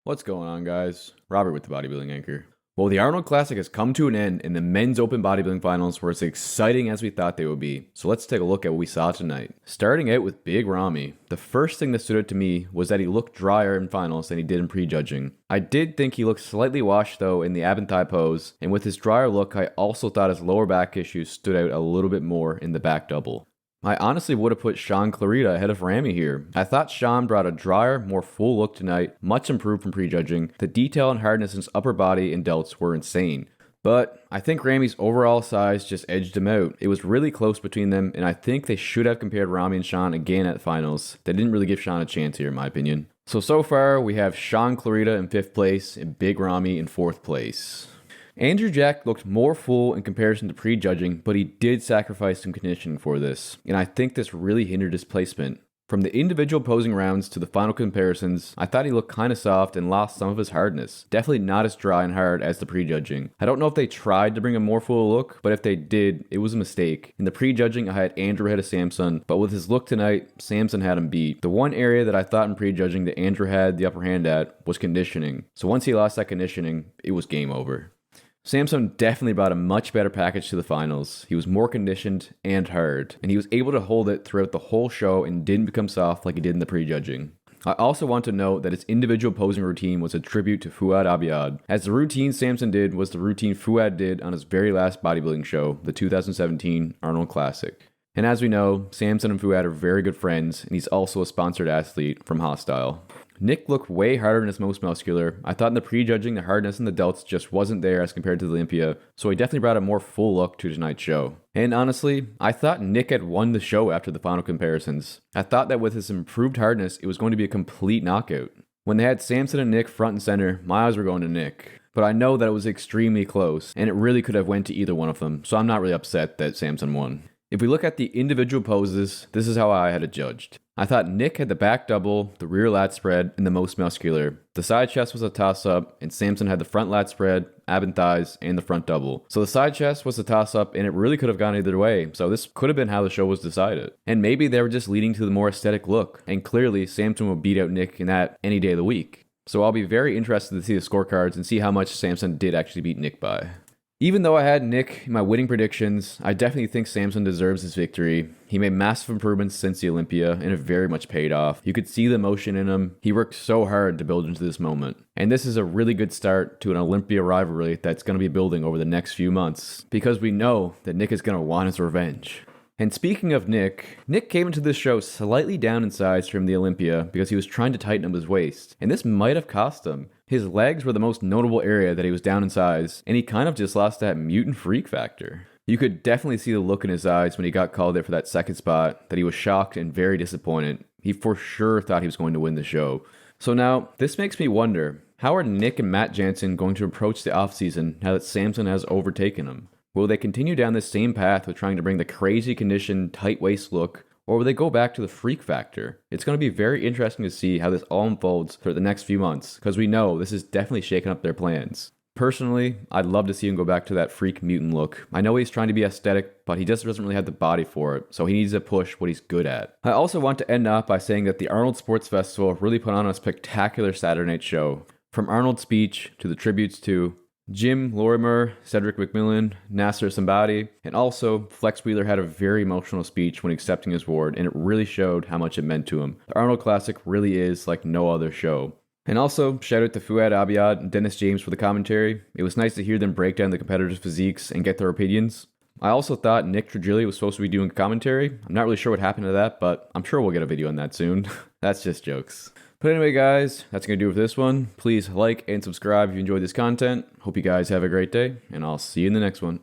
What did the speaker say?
What's going on, guys? Robert with the Bodybuilding Anchor. Well, the Arnold Classic has come to an end, and the men's Open Bodybuilding finals were as exciting as we thought they would be. So let's take a look at what we saw tonight. Starting out with Big Ramy, the first thing that stood out to me was that he looked drier in finals than he did in prejudging. I did think he looked slightly washed though in the ab and thigh pose, and with his drier look, I also thought his lower back issues stood out a little bit more in the back double. I honestly would have put Sean Clarita ahead of Ramy here. I thought Sean brought a drier, more full look tonight, much improved from prejudging. The detail and hardness in his upper body and delts were insane. But I think Ramy's overall size just edged him out. It was really close between them, and I think they should have compared Ramy and Sean again at finals. They didn't really give Sean a chance here, in my opinion. So far, we have Sean Clarita in 5th place and Big Ramy in 4th place. Andrew Jack looked more full in comparison to prejudging, but he did sacrifice some conditioning for this, and I think this really hindered his placement. From the individual posing rounds to the final comparisons, I thought he looked kinda soft and lost some of his hardness. Definitely not as dry and hard as the prejudging. I don't know if they tried to bring a more full look, but if they did, it was a mistake. In the prejudging, I had Andrew ahead of Samson, but with his look tonight, Samson had him beat. The one area that I thought in prejudging that Andrew had the upper hand at was conditioning. So once he lost that conditioning, it was game over. Samson definitely brought a much better package to the finals. He was more conditioned and hard, and he was able to hold it throughout the whole show and didn't become soft like he did in the prejudging. I also want to note that his individual posing routine was a tribute to Fouad Abiad, as the routine Samson did was the routine Fouad did on his very last bodybuilding show, the 2017 Arnold Classic. And as we know, Samson and Fouad are very good friends, and he's also a sponsored athlete from Hostile. Nick looked way harder than his most muscular. I thought in the prejudging, the hardness in the delts just wasn't there as compared to the Olympia, so he definitely brought a more full look to tonight's show. And honestly, I thought Nick had won the show after the final comparisons. I thought that with his improved hardness, it was going to be a complete knockout. When they had Samson and Nick front and center, my eyes were going to Nick. But I know that it was extremely close, and it really could have went to either one of them, so I'm not really upset that Samson won. If we look at the individual poses, this is how I had it judged. I thought Nick had the back double, the rear lat spread, and the most muscular. The side chest was a toss-up, and Samson had the front lat spread, ab and thighs, and the front double. So the side chest was a toss-up, and it really could have gone either way, so this could have been how the show was decided. And maybe they were just leading to the more aesthetic look, and clearly Samson will beat out Nick in that any day of the week. So I'll be very interested to see the scorecards and see how much Samson did actually beat Nick by. Even though I had Nick in my winning predictions, I definitely think Samson deserves his victory. He made massive improvements since the Olympia, and it very much paid off. You could see the emotion in him. He worked so hard to build into this moment. And this is a really good start to an Olympia rivalry that's going to be building over the next few months, because we know that Nick is going to want his revenge. And speaking of Nick came into this show slightly down in size from the Olympia because he was trying to tighten up his waist, and this might have cost him. His legs were the most notable area that he was down in size, and he kind of just lost that mutant freak factor. You could definitely see the look in his eyes when he got called out for that second spot, that he was shocked and very disappointed. He for sure thought he was going to win the show. So now, this makes me wonder, how are Nick and Matt Jansen going to approach the offseason now that Samson has overtaken him? Will they continue down this same path with trying to bring the crazy conditioned, tight waist look, or will they go back to the freak factor? It's going to be very interesting to see how this all unfolds for the next few months, because we know this is definitely shaking up their plans. Personally, I'd love to see him go back to that freak mutant look. I know he's trying to be aesthetic, but he just doesn't really have the body for it, so he needs to push what he's good at. I also want to end off by saying that the Arnold Sports Festival really put on a spectacular Saturday night show. From Arnold's speech to the tributes to Jim Lorimer, Cedric McMillan, Nasser Sambadi, and also Flex Wheeler had a very emotional speech when accepting his award, and it really showed how much it meant to him. The Arnold Classic really is like no other show. And also, shout out to Fouad Abiad and Dennis James for the commentary. It was nice to hear them break down the competitors' physiques and get their opinions. I also thought Nick Trigili was supposed to be doing commentary. I'm not really sure what happened to that, but I'm sure we'll get a video on that soon. That's just jokes. But anyway, guys, that's going to do it for this one. Please like and subscribe if you enjoyed this content. Hope you guys have a great day, and I'll see you in the next one.